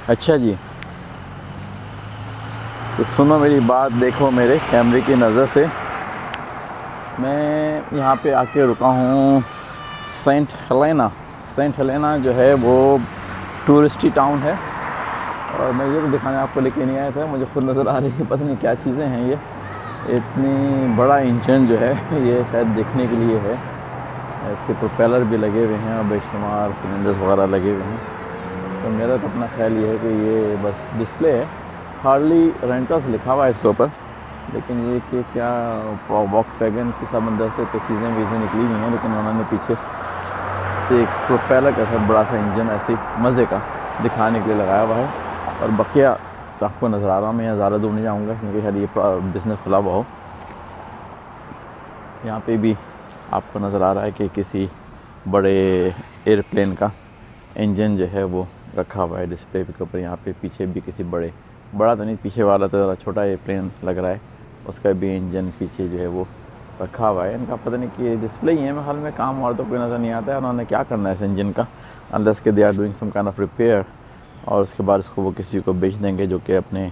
अच्छा जी, तो सुनो मेरी बात, देखो मेरे कैमरे की नज़र से। मैं यहाँ पे आके रुका हूँ सेंट हेलेना। सेंट हेलेना जो है वो टूरिस्टी टाउन है, और मैं ये तो दिखाने आपको लेके नहीं आया था, मुझे खुद नज़र आ रही है पता नहीं क्या चीज़ें हैं ये। इतनी बड़ा इंजन जो है ये शायद देखने के लिए है। इसके प्रोपेलर भी लगे हुए हैं और बेशुमार सिलेंडर्स वगैरह लगे हुए हैं। तो मेरा तो अपना ख्याल ये है कि ये बस डिस्प्ले है, हार्ली रेंटल्स लिखा हुआ है इसके ऊपर, लेकिन ये कि क्या वॉक्सवैगन की समंदर से तो चीज़ें वीज़ें निकली हुई हैं, लेकिन उन्होंने पीछे एक प्रोपेलर का साथ बड़ा सा इंजन ऐसे मज़े का दिखाने के लिए लगाया हुआ है। और बकिया तो आपको नज़र आ रहा हूँ, मैं यहाँ ज़्यादा दूर नहीं जाऊँगा क्योंकि शायद ये बिज़नेस खुला हुआ हो। यहाँ पे भी आपको नज़र आ रहा है कि किसी बड़े एयरप्लेन का इंजन जो है वो रखा हुआ है डिस्प्ले के ऊपर। यहाँ पे पीछे भी किसी बड़ा तो नहीं, पीछे वाला तो ज़रा छोटा एयरप्लेन लग रहा है, उसका भी इंजन पीछे जो है वो रखा हुआ है। इनका पता नहीं कि डिस्प्ले ही है, मेरे ख्याल में काम और तो कोई नज़र नहीं आता है। उन्होंने क्या करना है इस इंजन का, अनलेस के they are doing some kind of repair, और उसके बाद इसको वो किसी को बेच देंगे जो कि अपने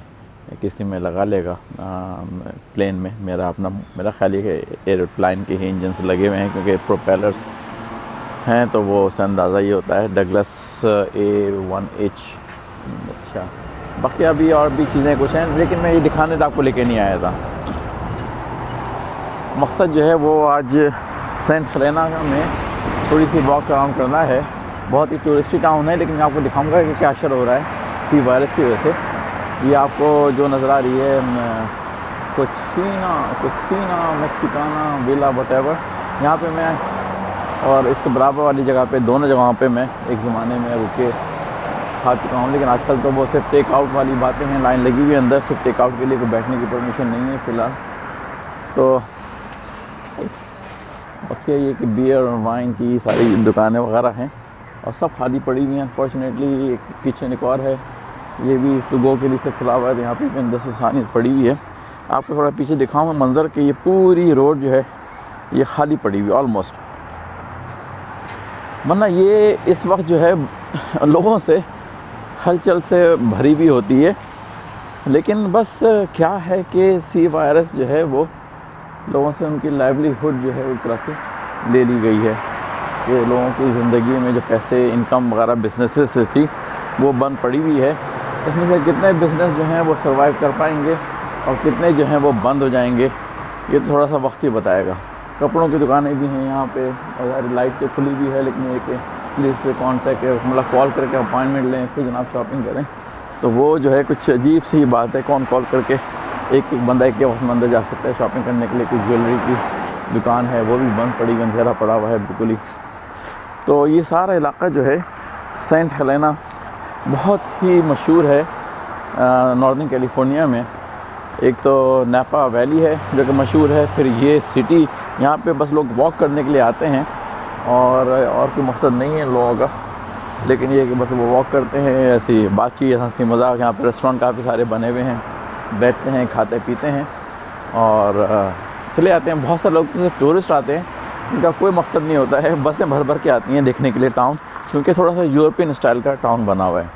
किसी में लगा लेगा प्लेन में। मेरा ख्याल है कि एयरप्लेन के ही इंजन से लगे हुए हैं, क्योंकि प्रोपेलर्स हैं तो वो उससे अंदाज़ा ये होता है। Douglas A1H। अच्छा, बाकी अभी और भी चीज़ें कुछ हैं, लेकिन मैं ये दिखाने तो आपको लेके नहीं आया था। मकसद जो है वो आज सेंट हेलेना में थोड़ी सी वॉक अराउंड करना है। बहुत ही टूरिस्टी टाउन है, लेकिन मैं आपको दिखाऊंगा कि क्या असर हो रहा है सी वायरस की वजह से। ये आपको जो नज़र आ रही है कुसीना मैक्सिकाना विला वटेवर, यहाँ पे मैं और इसके बराबर वाली जगह पे, दोनों जगहों पे मैं एक ज़माने में रुक के खा चुका हूँ। लेकिन आजकल तो वो सिर्फ टेक आउट वाली बातें हैं, लाइन लगी हुई है अंदर, सिर्फ टेक आउट के लिए, कोई बैठने की परमिशन नहीं है फ़िलहाल। तो बाकी ये कि बियर और वाइन की सारी दुकानें वगैरह हैं और सब खाली पड़ी हुई हैं अनफॉर्चुनेटली। एक किचन एक और है, ये भी टू गो के लिए से खुला हुआ है, यहाँ पे अंदर से सानी पड़ी हुई है। आपको थोड़ा पीछे दिखाऊँ मैं मंज़र कि ये पूरी रोड जो है ये खाली पड़ी हुई ऑलमोस्ट, वरना ये इस वक्त जो है लोगों से हलचल से भरी भी होती है। लेकिन बस क्या है कि सी वायरस जो है वो लोगों से उनकी लाइवलीहुड जो है एक तरह से ले ली गई है, कि लोगों की ज़िंदगी में जो पैसे इनकम वगैरह बिजनेसेस से थी वो बंद पड़ी हुई है। इसमें से कितने बिज़नेस जो हैं वो सर्वाइव कर पाएंगे और कितने जो हैं वो बंद हो जाएंगे, ये तो थोड़ा सा वक्त ही बताएगा। कपड़ों की दुकानें भी हैं यहाँ पे, और लाइट तो खुली भी है, लेकिन एक प्लीज़ से कॉन्टैक्ट मतलब कॉल करके अपॉइंटमेंट लें फिर जनाब शॉपिंग करें। तो वो जो है कुछ अजीब सी बात है, कौन कॉल करके एक बंदा एक के वक्त में अंदर जा सकता है शॉपिंग करने के लिए। कुछ ज्वेलरी की दुकान है वो भी बंद पड़ी, अंधेरा पड़ा हुआ है बिल्कुल ही। तो ये सारा इलाका जो है सेंट हेलेना बहुत ही मशहूर है नॉर्दर्न कैलिफोर्निया में। एक तो नापा वैली है जो कि मशहूर है, फिर ये सिटी, यहाँ पे बस लोग वॉक करने के लिए आते हैं और कोई मकसद नहीं है लोगों का, लेकिन ये कि बस वो वॉक करते हैं, ऐसी बातचीत हंसी मजाक। यहाँ पे रेस्टोरेंट काफ़ी सारे बने हुए हैं, बैठते हैं खाते पीते हैं और चले आते हैं। बहुत सारे लोग तो टूरिस्ट आते हैं, इनका कोई मकसद नहीं होता है, बसें भर भर के आती हैं देखने के लिए टाउन, क्योंकि थोड़ा सा यूरोपियन स्टाइल का टाउन बना हुआ है।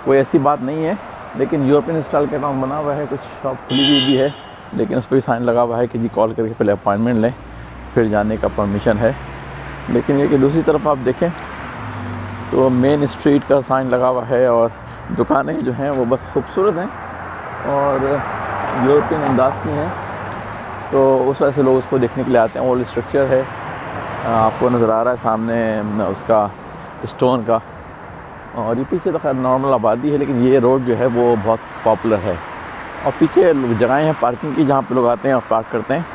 कोई ऐसी बात नहीं है, लेकिन यूरोपियन स्टाइल का टाउन बना हुआ है। कुछ शॉप खुली हुई भी है, लेकिन उस पर भी साइन लगा हुआ है कि जी कॉल करके पहले अपॉइंटमेंट लें फिर जाने का परमिशन है। लेकिन ये कि दूसरी तरफ आप देखें तो मेन स्ट्रीट का साइन लगा हुआ है और दुकानें जो हैं वो बस खूबसूरत हैं और यूरोपियन अंदाज की हैं, तो उस वजह से लोग उसको देखने के लिए आते हैं। ओल्ड स्ट्रक्चर है, आपको नज़र आ रहा है सामने उसका स्टोन का, और ये पीछे तो खैर नॉर्मल आबादी है, लेकिन ये रोड जो है वो बहुत पॉपुलर है। और पीछे जगहें हैं पार्किंग की जहाँ पे लोग आते हैं और पार्क करते हैं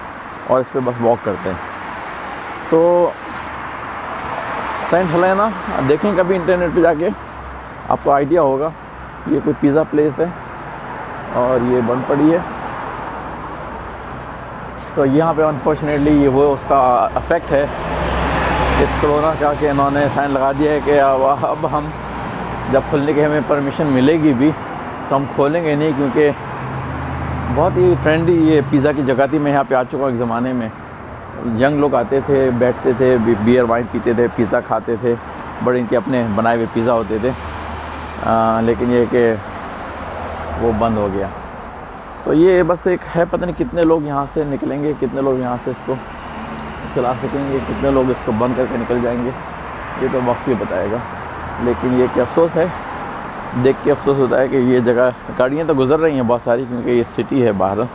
और इस पर बस वॉक करते हैं। तो सेंट हेलेना देखें कभी इंटरनेट पे जाके, आपको आइडिया होगा। ये कोई पिज़्ज़ा प्लेस है और ये बंद पड़ी है। तो यहाँ पे अनफॉर्चुनेटली ये वो उसका अफेक्ट है इस कोरोना का, कि इन्होंने साइन लगा दिया है कि अब हम जब खुलने की हमें परमिशन मिलेगी भी तो हम खोलेंगे नहीं, क्योंकि बहुत ही ट्रेंडी ये पिज़्ज़ा की जगह थी। मैं यहाँ पे आ चुका हूँ एक ज़माने में, यंग लोग आते थे, बैठते थे, बियर वाइन पीते थे, पिज़्ज़ा खाते थे, बड़े इनके अपने बनाए हुए पिज़्ज़ा होते थे। लेकिन ये कि वो बंद हो गया। तो ये बस एक है, पता नहीं कितने लोग यहाँ से निकलेंगे, कितने लोग यहाँ से इसको चला सकेंगे, कितने लोग इसको बंद करके निकल जाएंगे, ये तो वक्त ही बताएगा। लेकिन ये कि अफसोस है, देख के अफसोस होता है कि ये जगह, गाड़ियाँ तो गुजर रही हैं बहुत सारी, क्योंकि ये सिटी है बाहर,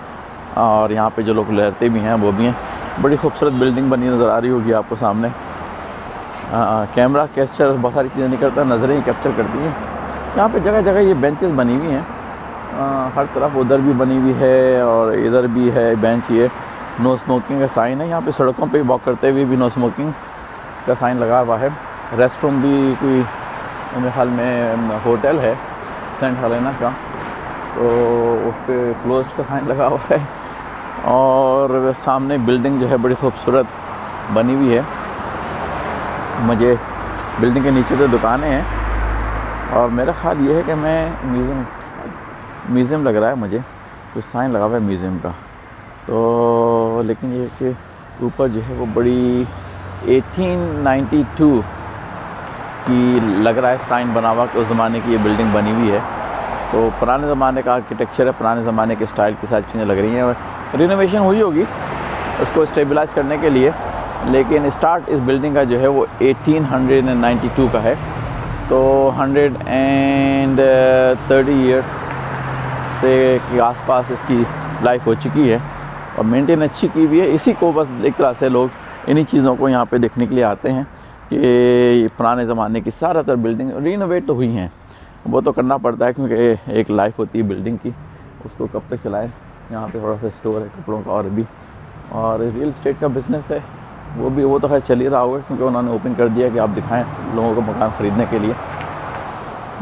और यहाँ पे जो लोग रहते भी हैं वो भी हैं। बड़ी खूबसूरत बिल्डिंग बनी नज़र आ रही होगी आपको सामने। कैमरा कैप्चर बहुत सारी चीज़ें नहीं करता, नज़रें ही कैप्चर करती हैं। यहाँ पे जगह जगह ये बेंचेस बनी हुई हैं, हर तरफ, उधर भी बनी हुई है और इधर भी है बेंच। ये नो स्मोकिंग का साइन है, यहाँ पे सड़कों पे वॉक करते हुए भी नो स्मोकिंग का साइन लगा हुआ है। रेस्ट रूम भी कोई मेरे ख्याल में होटल है सेंट हेलेना का, तो उस पर क्लोज्ड का साइन लगा हुआ है। और सामने बिल्डिंग जो है बड़ी खूबसूरत बनी हुई है। मुझे बिल्डिंग के नीचे तो दुकानें हैं, और मेरा ख्याल ये है कि मैं म्यूज़ियम लग रहा है मुझे, कुछ साइन लगा हुआ है म्यूज़ियम का। तो लेकिन ये कि ऊपर जो है वो बड़ी 1892 की लग रहा है साइन बना हुआ, उस ज़माने की ये बिल्डिंग बनी हुई है। तो पुराने ज़माने का आर्किटेक्चर है, पुराने ज़माने के स्टाइल की सारी चीज़ें लग रही हैं। रिनोवेशन हुई होगी उसको स्टेबलाइज़ करने के लिए, लेकिन स्टार्ट इस बिल्डिंग का जो है वो 1892 का है। तो 130 ईयर्स से के आसपास इसकी लाइफ हो चुकी है, और मेंटेन अच्छी की हुई है। इसी को बस एक तरह से लोग इन्हीं चीज़ों को यहाँ पे देखने के लिए आते हैं कि पुराने ज़माने की ज़्यादातर बिल्डिंग रिनोवेट तो हुई हैं। वो तो करना पड़ता है, क्योंकि एक लाइफ होती है बिल्डिंग की, उसको कब तक चलाएं। यहाँ पे थोड़ा सा स्टोर है कपड़ों का, और रियल एस्टेट का बिज़नेस है, वो तो खैर चल ही रहा होगा, क्योंकि उन्होंने ओपन कर दिया कि आप दिखाएं लोगों को मकान ख़रीदने के लिए।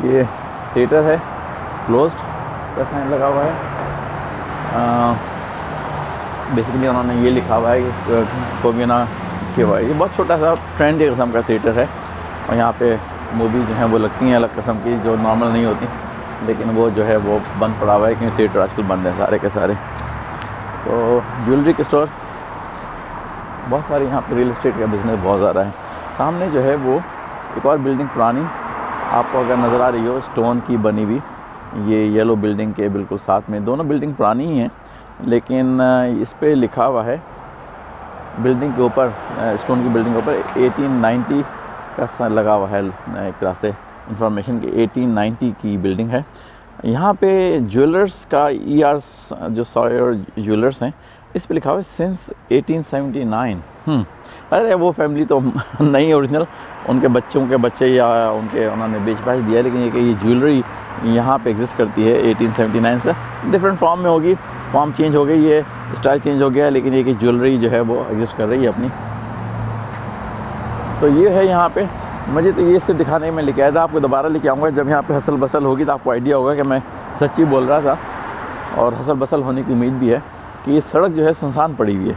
ये थिएटर है, क्लोज्ड का साइन लगा हुआ है। बेसिकली उन्होंने ये लिखा हुआ है कि कोविना के हुआ है। ये बहुत छोटा सा ट्रेंडी किस्म का थिएटर है, और यहाँ पे मूवी जो हैं वो लगती हैं अलग किस्म की, जो नॉर्मल नहीं होती, लेकिन वो जो है वो बंद पड़ा हुआ है, क्योंकि थिएटर आजकल बंद है सारे के सारे। तो ज्वेलरी के स्टोर बहुत सारे, यहाँ पे रियल एस्टेट का बिज़नेस बहुत ज़्यादा है। सामने जो है वो एक और बिल्डिंग पुरानी आपको अगर नज़र आ रही हो, स्टोन की बनी हुई, ये येलो बिल्डिंग के बिल्कुल साथ में। दोनों बिल्डिंग पुरानी ही हैं, लेकिन इस पे लिखा हुआ है बिल्डिंग के ऊपर, स्टोन की बिल्डिंग के ऊपर 1890 का लगा हुआ है, एक तरह से इंफॉर्मेशन की 1890 की बिल्डिंग है। यहाँ पे ज्वेलर्स का ERS जो सॉयर ज्वेलर्स हैं, इस पे लिखा हुआ है सिंस 1879। अरे वो फैमिली तो नहीं ओरिजिनल, उनके बच्चों के बच्चे या उन्होंने बेच बाच दिया, लेकिन ये ज्वेलरी यहाँ पे एग्जिस्ट करती है 1879 से। डिफरेंट फॉर्म में होगी, फॉर्म चेंज हो गई है, स्टाइल चेंज हो गया, लेकिन ये कि ज्वेलरी जो है वो एग्जिस्ट कर रही है अपनी। तो ये है यहाँ पे। मुझे तो ये सिर्फ दिखाने में लेके आया था, आपको दोबारा लेके आऊँगा जब यहाँ पे हसल बसल होगी, तो आपको आइडिया होगा कि मैं सच्ची बोल रहा था, और हसल बसल होने की उम्मीद भी है। कि ये सड़क जो है सुनसान पड़ी हुई है,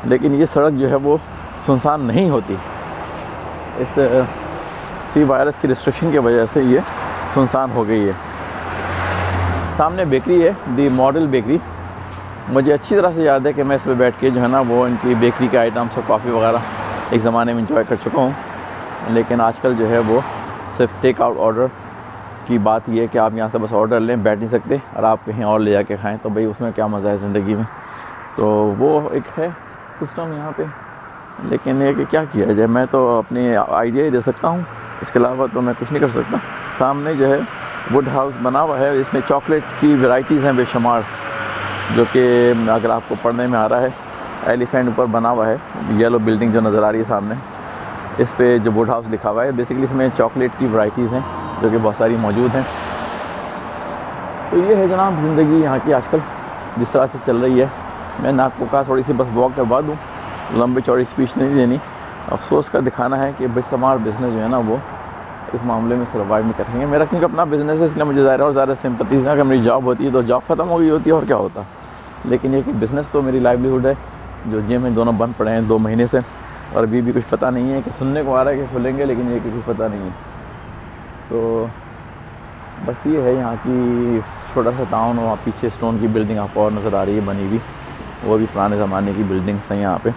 लेकिन ये सड़क जो है वो सुनसान नहीं होती। इस सी वायरस की रिस्ट्रिक्शन की वजह से ये सुनसान हो गई है। सामने बेकरी है, दी मॉडल बेकरी। मुझे अच्छी तरह से याद है कि मैं इस पर बैठ के जो है ना वो इनकी बेकरी के आइटम्स और कॉफ़ी वगैरह एक ज़माने में इंजॉय कर चुका हूँ, लेकिन आजकल जो है वो सिर्फ टेक आउट ऑर्डर की बात ये है कि आप यहाँ से बस ऑर्डर लें, बैठ नहीं सकते, और आप कहीं और ले जाके खाएं, तो भाई उसमें क्या मज़ा है ज़िंदगी में। तो वो एक है सिस्टम यहाँ पे, लेकिन ये कि क्या किया जाए, मैं तो अपनी आइडिया ही दे सकता हूँ, इसके अलावा तो मैं कुछ नहीं कर सकता। सामने जो है वुड हाउस बना हुआ है, इसमें चॉकलेट की वैरायटीज़ हैं बेशुमार, जो कि अगर आपको पढ़ने में आ रहा है। एलिफेंट ऊपर बना हुआ है, येलो बिल्डिंग जो नज़र आ रही है सामने, इस पे जो वुड हाउस लिखा हुआ है, बेसिकली इसमें चॉकलेट की वैरायटीज़ हैं जो कि बहुत सारी मौजूद हैं। तो ये है जनाब ज़िंदगी यहाँ की आजकल जिस तरह से चल रही है। मैंने आपको कहा थोड़ी सी बस वॉक करवा दूँ, लंबी चौड़ी स्पीच नहीं देनी। अफसोस का दिखाना है कि बेशुमार बिज़नेस जो है ना वो इस मामले में सर्वाइव नहीं करेंगे। मेरा क्योंकि अपना बिज़नेस है, इसलिए मुझे ज़्यादा और ज़्यादा सिंपथीज़ है। अगर मेरी जॉब होती है तो जॉब ख़त्म हो गई होती है और क्या होता, लेकिन ये कि बिज़नेस तो मेरी लाइवलीहुड है। जो जिम है दोनों बंद पड़े हैं 2 महीने से, और अभी भी कुछ पता नहीं है कि सुनने को आ रहा है कि खुलेंगे, लेकिन ये कि कुछ पता नहीं है। तो बस ये है यहाँ की छोटा सा टाउन, और पीछे स्टोन की बिल्डिंग आपको और नज़र आ रही है बनी हुई, वो भी पुराने ज़माने की बिल्डिंग्स हैं यहाँ पे।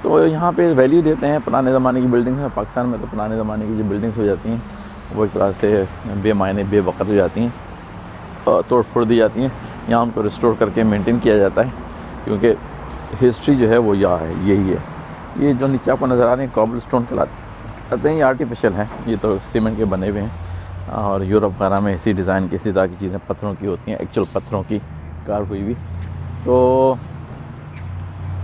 तो यहाँ पे वैल्यू देते हैं पुराने ज़माने की बिल्डिंग्स हैं। पाकिस्तान में तो पुराने ज़माने की जो बिल्डिंग्स हो जाती हैं वो एक तरह से बेमायने बेवकूफ़ हो जाती हैं, तोड़ फोड़ दी जाती हैं। यहाँ उनको रिस्टोर करके मेंटेन किया जाता है, क्योंकि हिस्ट्री जो है वो यहाँ है, यही है। ये जो नीचे आपको नज़र आ रहे हैं कॉबल स्टोन कहलाते हैं, ये आर्टिफिशियल हैं, ये तो सीमेंट के बने हुए हैं। और यूरोप वगैरह में इसी डिज़ाइन की, इसी तरह की चीज़ें पत्थरों की होती हैं, एक्चुअल पत्थरों की कार हुई हुई। तो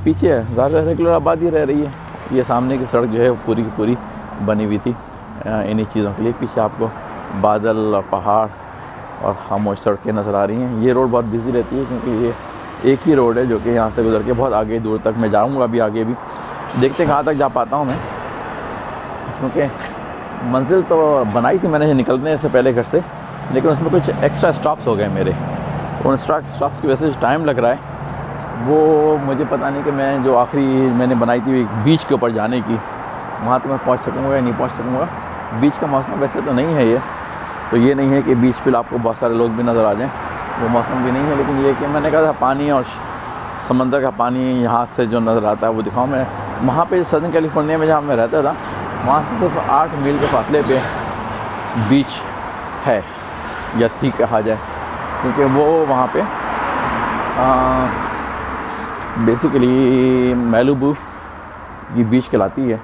पीछे ज़्यादा रेगुलर आबादी रह रही है। ये सामने की सड़क जो है वो पूरी की पूरी बनी हुई थी इन्हीं चीज़ों के लिए। पीछे आपको बादल और पहाड़ और खामोश सड़कें नज़र आ रही हैं। ये रोड बहुत बिजी रहती है, क्योंकि ये एक ही रोड है जो कि यहाँ से गुजर के बहुत आगे दूर तक मैं जाऊँगा, अभी आगे भी देखते कहाँ तक जा पाता हूँ मैं, क्योंकि मंजिल तो बनाई थी मैंने निकलने से पहले घर से, लेकिन उसमें कुछ एक्स्ट्रा स्टॉप्स हो गए मेरे। उन स्टॉप्स की वजह से जो टाइम लग रहा है वो मुझे पता नहीं कि मैं जो आखिरी मैंने बनाई थी बीच के ऊपर जाने की, वहाँ तो मैं पहुँच सकूँगा या नहीं पहुँच सकूँगा। बीच का मौसम वैसे तो नहीं है ये, तो ये नहीं है कि बीच पे आपको बहुत सारे लोग भी नज़र आ जाएं, वो मौसम भी नहीं है। लेकिन ये कि मैंने कहा था पानी और समंदर का पानी यहाँ से जो नज़र आता है वो दिखाऊँ मैं। वहाँ पे सदर्न कैलिफोर्निया में जहाँ मैं रहता था, वहाँ से सिर्फ 8 मील के फासले पे बीच है, या थी कहा जाए, क्योंकि वो वहाँ पे बेसिकली मैलिबू की बीच कहलाती है,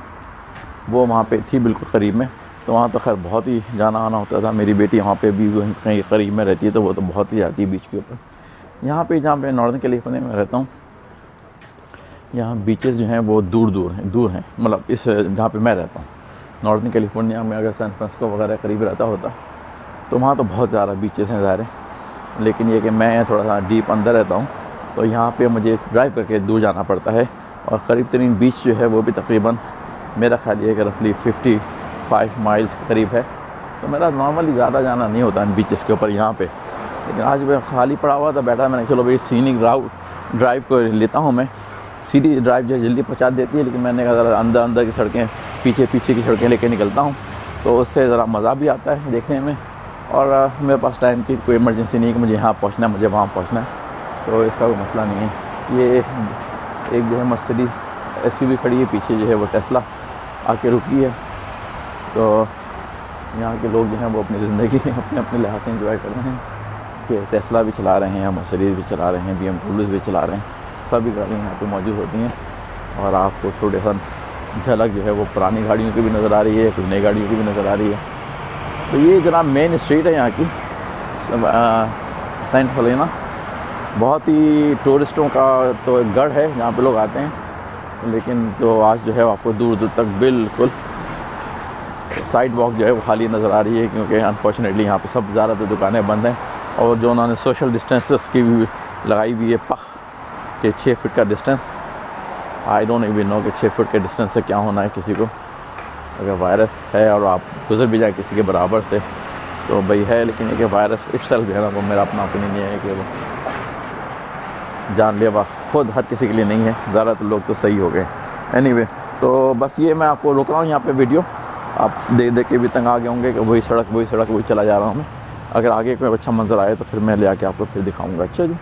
वो वहाँ पे थी बिल्कुल करीब में। तो वहाँ तो खैर बहुत ही जाना आना होता था। मेरी बेटी वहाँ पे भी कहीं करीब में रहती है, तो वो तो बहुत ही जाती है बीच के ऊपर। यहाँ पे जहाँ पे नॉर्दर्न कैलिफोर्निया में रहता हूँ, यहाँ बीचेस जो हैं वो दूर हैं, मतलब इस जहाँ पे मैं रहता हूँ। नॉर्दर्न कैलिफोर्निया में अगर सैन फ्रांसिस्को वगैरह करीब रहता होता तो वहाँ तो बहुत ज़्यादा बीचेस हैं ज़ाहिर है, लेकिन ये कि मैं थोड़ा सा डीप अंदर रहता हूँ, तो यहाँ पे मुझे ड्राइव करके दूर जाना पड़ता है। और करीब तरीन बीच जो है वो भी तकरीबन मेरा ख्याल ये कि रफली 55 माइल्स के करीब है। तो मेरा नॉर्मली ज़्यादा जाना नहीं होता इन बीचेस के ऊपर यहाँ पे। लेकिन आज मैं खाली पड़ा हुआ था, बैठा, मैंने चलो भाई सीनिक ड्राइव को लेता हूँ मैं। सीधी ड्राइव जो है जल्दी पहुँचा देती है, लेकिन मैंने कहा ज़रा अंदर की सड़कें, पीछे की सड़कें लेके निकलता हूँ, तो उससे ज़रा मज़ा भी आता है देखने में। और मेरे पास टाइम की कोई इमरजेंसी नहीं कि मुझे यहाँ पहुँचना है, मुझे वहाँ पहुँचना है, तो इसका कोई मसला नहीं है। ये एक जो है मर्सिडीज़ एसयूवी खड़ी है, पीछे जो है वो टेस्ला आके रुकी है। तो यहाँ के लोग जो हैं वो अपनी ज़िंदगी अपने लिहाज से इंजॉय कर रहे हैं कि टेस्ला भी चला रहे हैं, मर्सिडीज़ भी चला रहे हैं, BMW भी चला रहे हैं, सभी गाड़ियाँ यहाँ पे मौजूद होती हैं। और आपको थोड़े सा झलक जो है वो पुरानी गाड़ियों की भी नज़र आ रही है, कुछ नई गाड़ियों की भी नज़र आ रही है। तो ये जनाब मेन स्ट्रीट है यहाँ की, सेंट हेलेना। बहुत ही टूरिस्टों का तो एक गढ़ है जहाँ पे लोग आते हैं, लेकिन तो आज जो है आपको दूर दूर तक बिल्कुल साइड वॉक जो है वो खाली नज़र आ रही है, क्योंकि अनफॉर्चुनेटली यहाँ पे सब ज़्यादातर दुकानें बंद हैं। और जो उन्होंने सोशल डिस्टेंसेस की भी लगाई हुई है पख के 6 फीट का distance. I don't even know कि 6 फीट के डिस्टेंस से क्या होना है किसी को। अगर वायरस है और आप गुजर भी जाए किसी के बराबर से तो भाई है, लेकिन ये कि वायरस इटसेल्फ जो है ना, वो मेरा अपना ओपिनियन ये है कि वो जानलेवा खुद हर किसी के लिए नहीं है। ज़्यादातर लोग तो सही हो गए। एनीवे, तो बस ये मैं आपको रोक रहा हूँ यहाँ पे वीडियो। आप देख के भी तंग आ गए होंगे कि वही सड़क वही चला जा रहा हूँ मैं। अगर आगे कोई अच्छा मंजर आए तो फिर मैं ले आके आपको फिर दिखाऊँगा। अच्छा जी।